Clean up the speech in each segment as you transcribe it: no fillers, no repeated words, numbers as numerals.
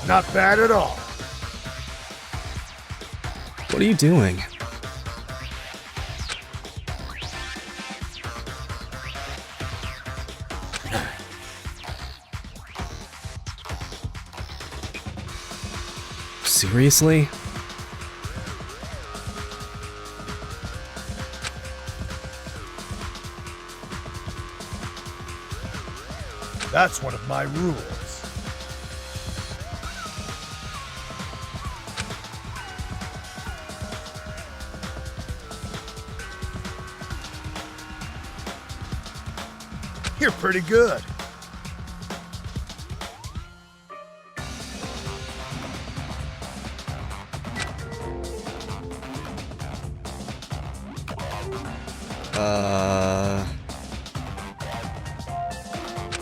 Not bad at all. What are you doing? Seriously? That's one of my rules. You're pretty good.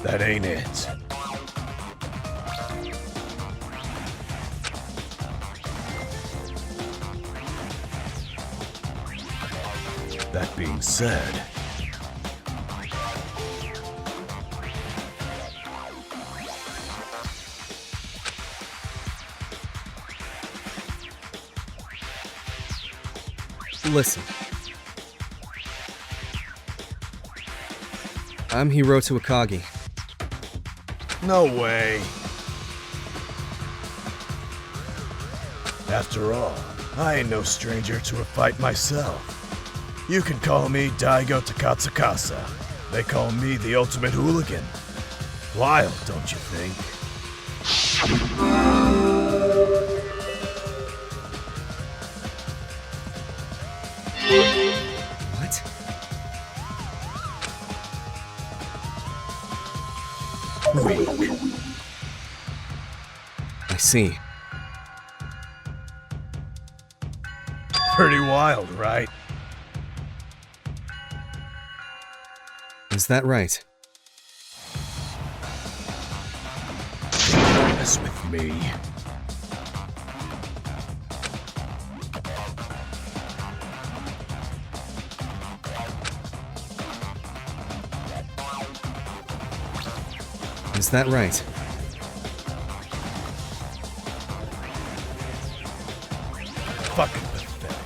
That ain't it. That being said, Listen. I'm Hiroto Akagi. no way. After all, I ain't no stranger to a fight myself. You can call me Daigo Takatsukasa. They call me the ultimate hooligan. Wild, don't you think? What? Weak. I see. Pretty wild, right? Is that right? Mess with me. Is that right? Fucking pathetic.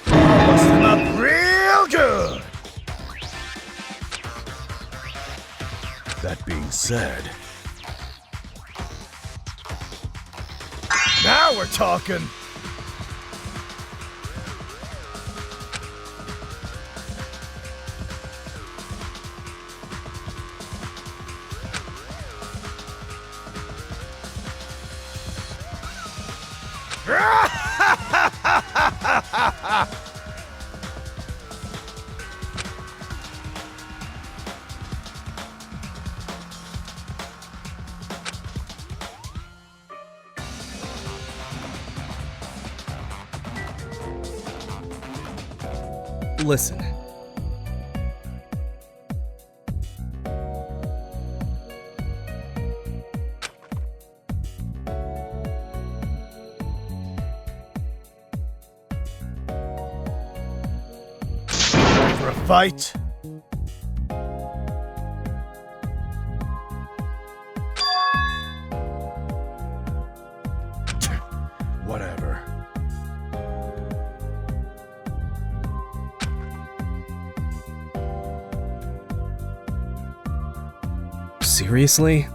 Bust him up real good. That being said, now we're talking. Listen. For a fight? Whatever. Seriously?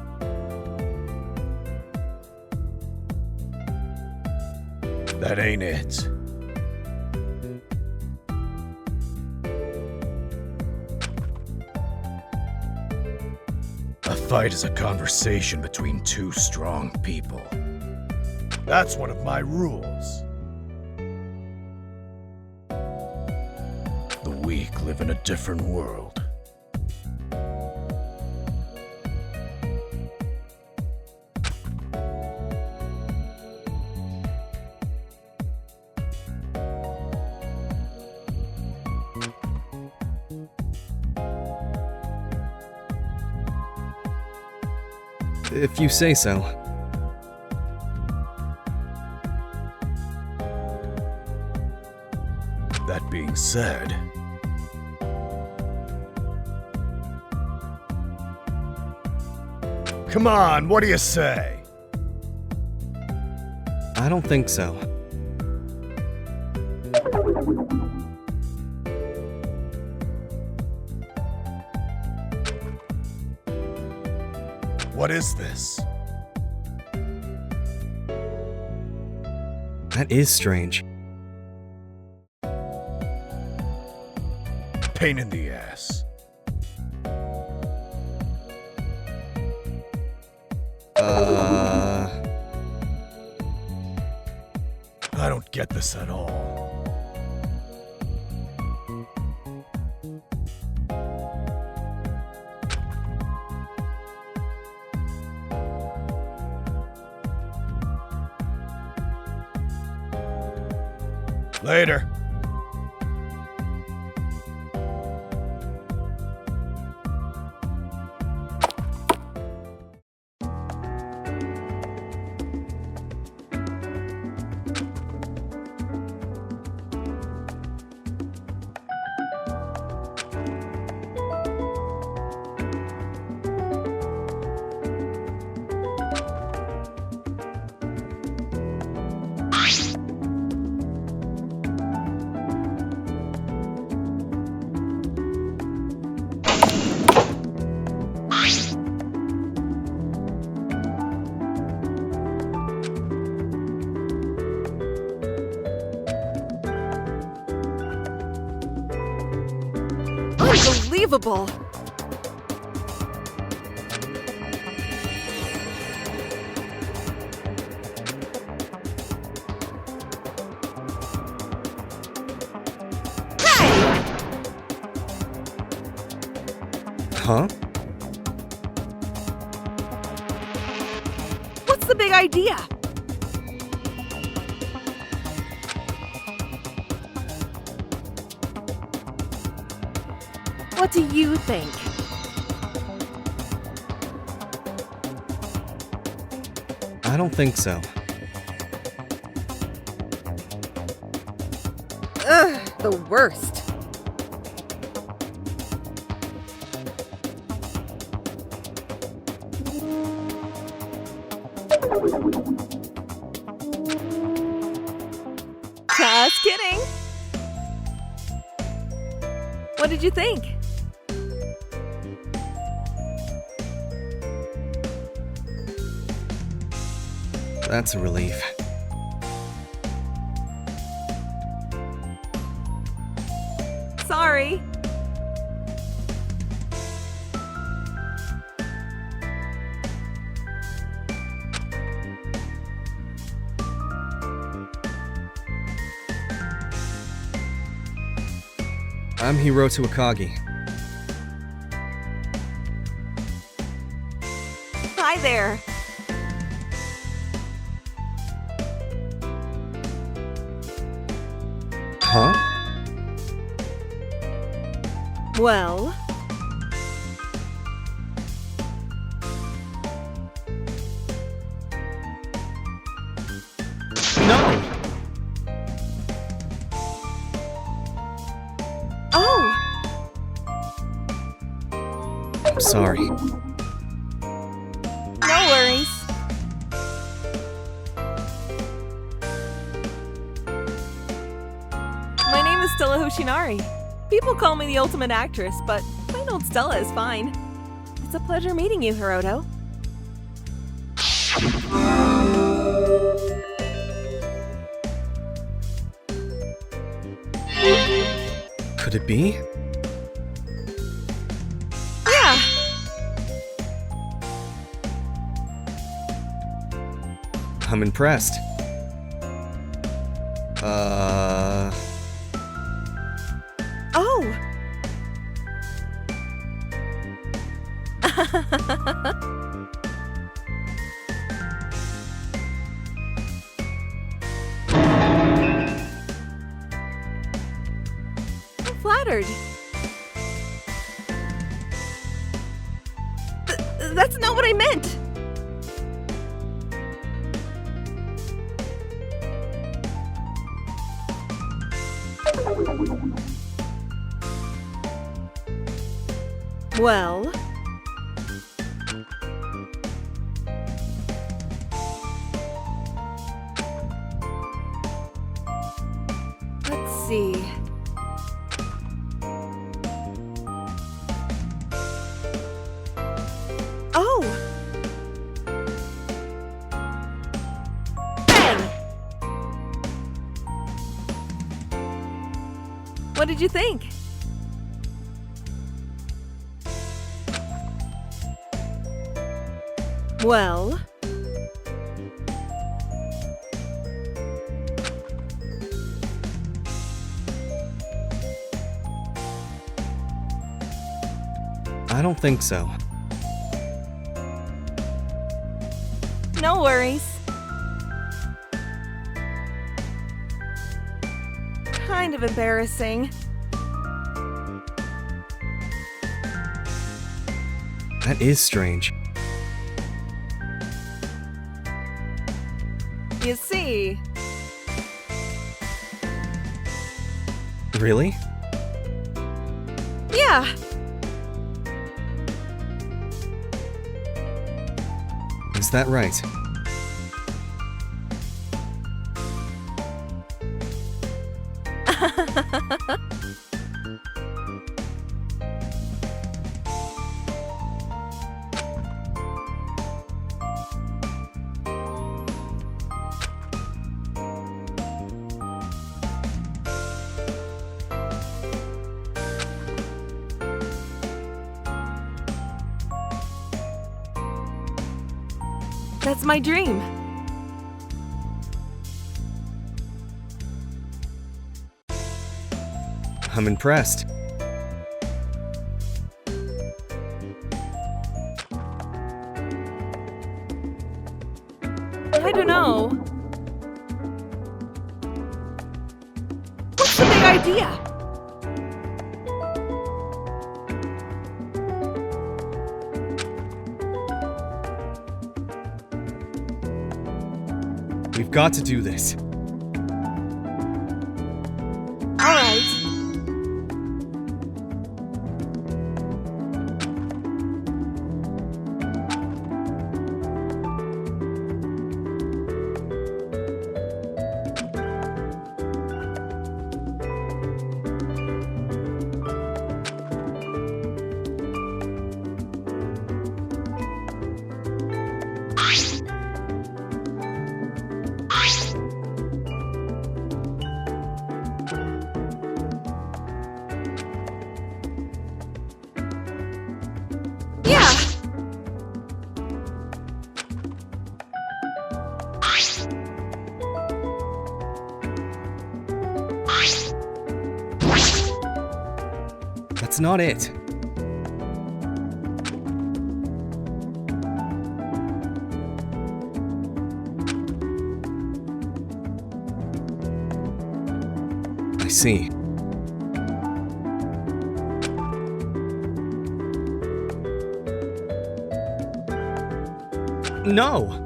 That ain't it. A fight is a conversation between two strong people. That's one of my rules. The weak live in a different world. If you say so. That being said, come on, what do you say? I don't think so. What is this? That is strange. Pain in the ass. I don't get this at all. Later. Unbelievable! Huh? What's the big idea? What do you think? I don't think so. Ugh, the worst. Just kidding. What did you think? That's a relief. Sorry. I'm Hiroto Akagi. Hi there. Huh? Well, No! oh, I'm sorry. no worries. My name is Stella Hoshinari. People call me the ultimate actress, but plain old Stella is fine. It's a pleasure meeting you, Hiroto. Could it be? Yeah. I'm impressed. Oh. I'm flattered. That's not what I meant. Well, let's see. Oh! Bang! What did you think? Well, I don't think so. no worries. Kind of embarrassing. That is strange. You see, Really? yeah. Is that right? That's my dream. I'm impressed. I don't know. What's the big idea? We've got to do this. All right. Yeah. That's not it. I see. No!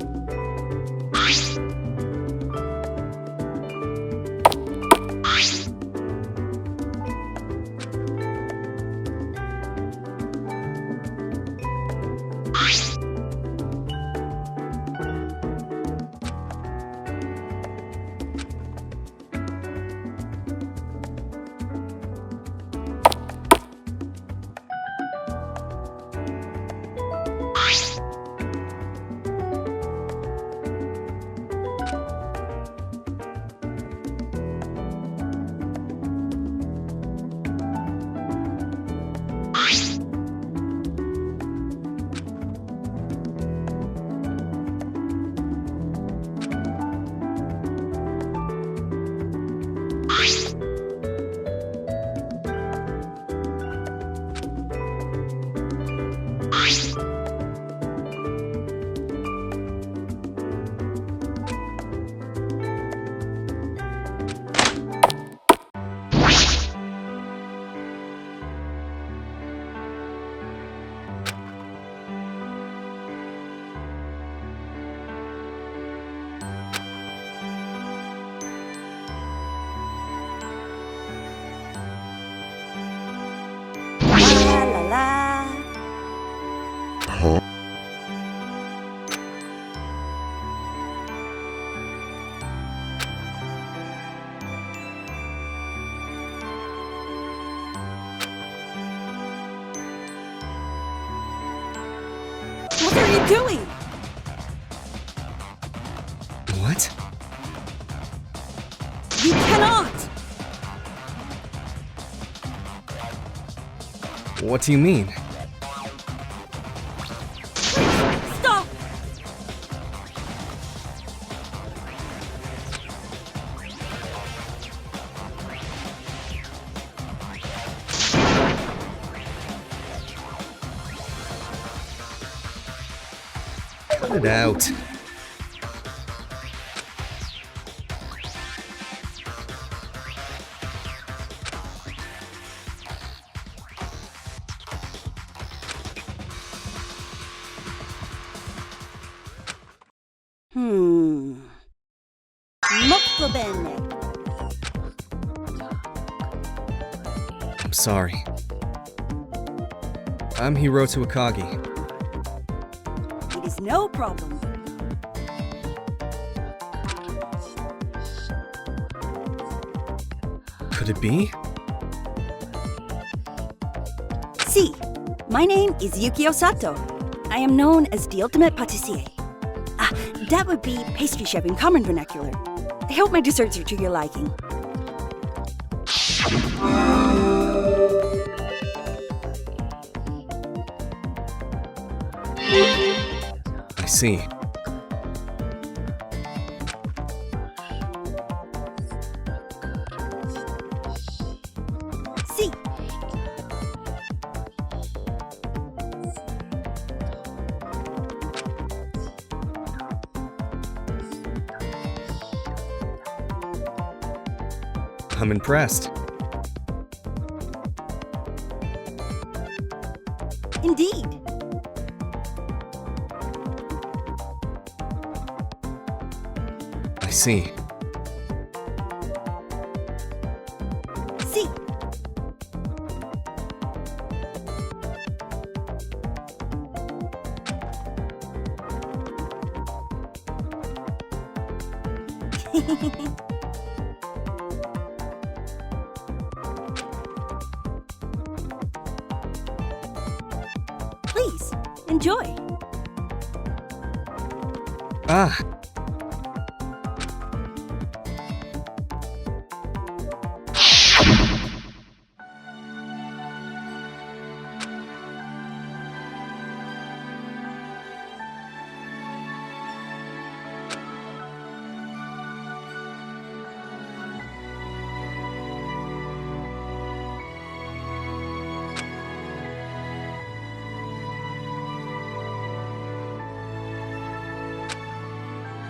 are you doing? What? You cannot! What do you mean? Stop! Cut it out. Molto bene. I'm sorry. I'm Hiroto Akagi. It is no problem. Could it be? Si, my name is Yukio Sato. I am known as the ultimate patissier. Ah, that would be pastry chef in common vernacular. I hope my desserts are to your liking. I see. Si. I'm impressed. Indeed. I see. Si. Please, enjoy. Ah!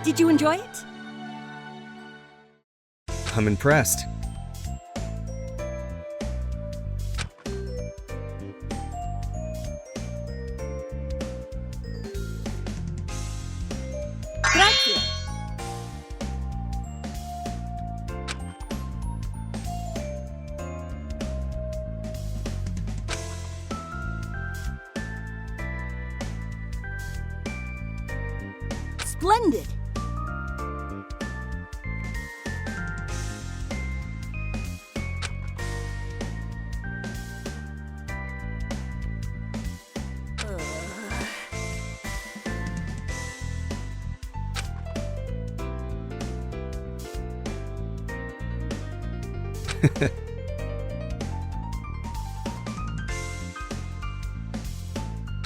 Did you enjoy it? I'm impressed. Grazie. Splendid.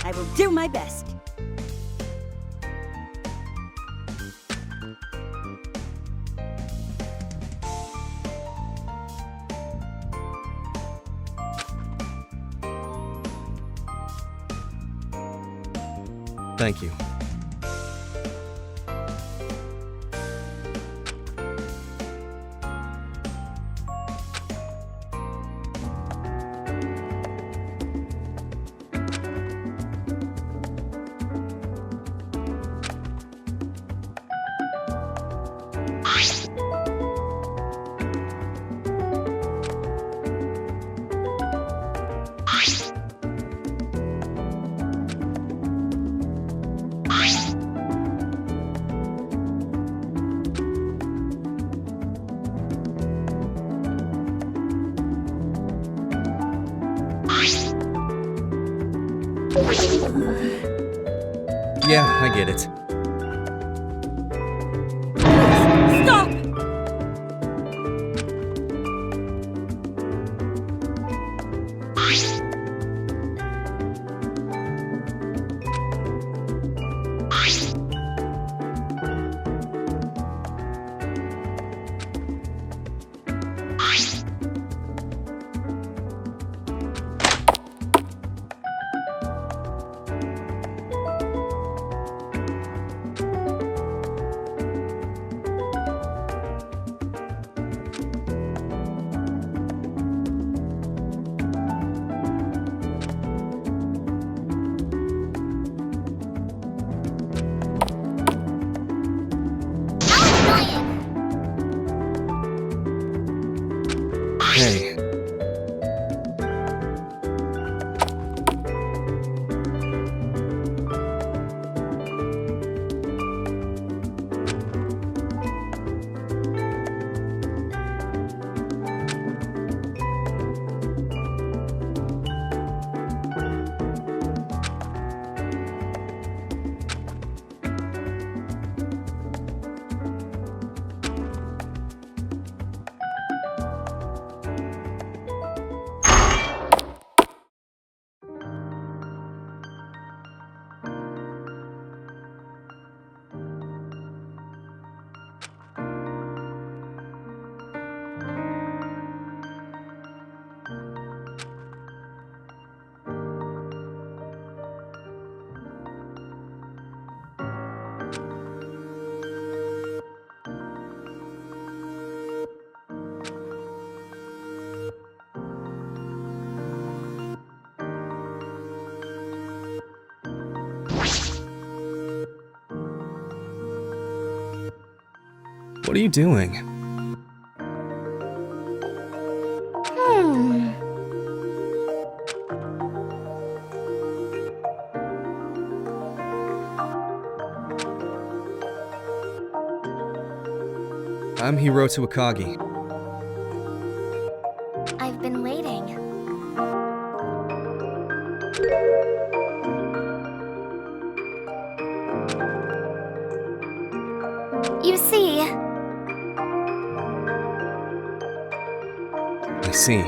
I will do my best. Thank you. Yeah, I get it. Stop! Hey. What are you doing? I'm Hiroto Akagi. I've been waiting. You see, I see.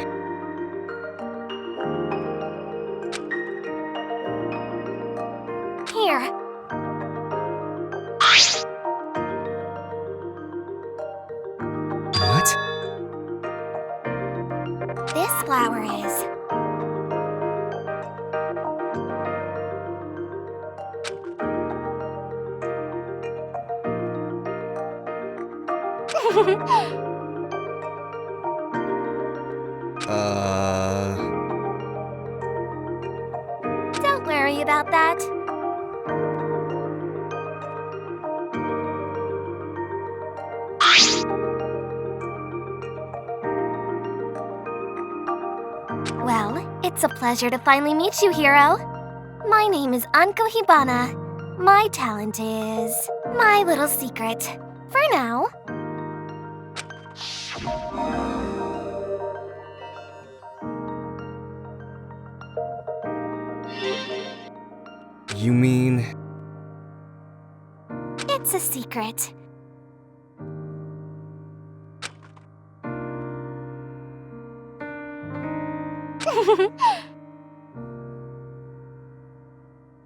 here. What? This flower is. Don't worry about that. Well, it's a pleasure to finally meet you, Hiro. My name is Anko Hibana. My talent is my little secret. For now. You mean... It's a secret.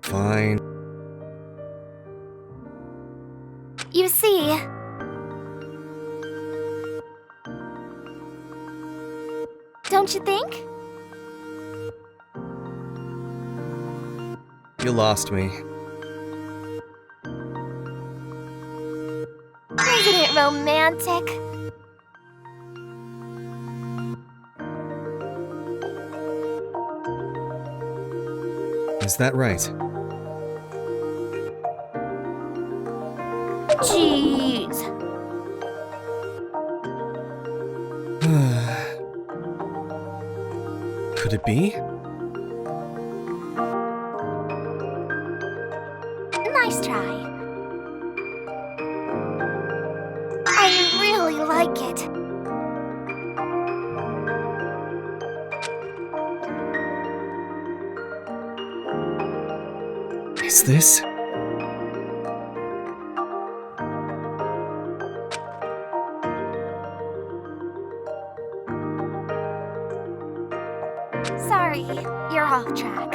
Fine. You see, don't you think? You lost me. Isn't it romantic? Is that right? Jeez. Could it be? Nice try. I really like it. Is this... Sorry, you're off track.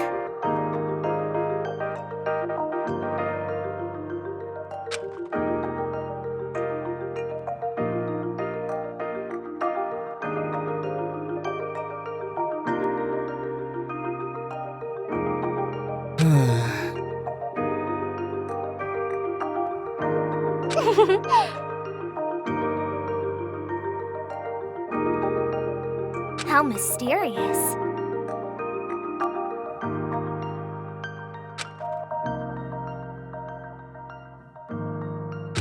How mysterious.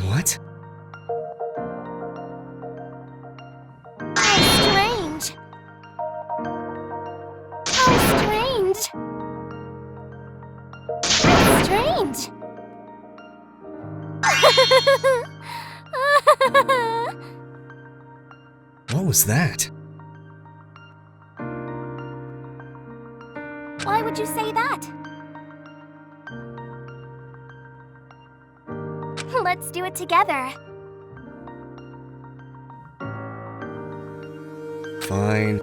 What? How strange. How strange. How strange. What was that? Why would you say that? Let's do it together. Fine.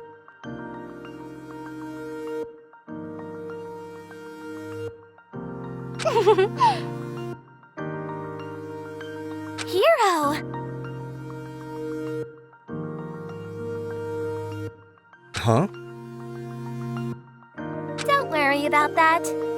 Hero! Huh? Don't worry about that.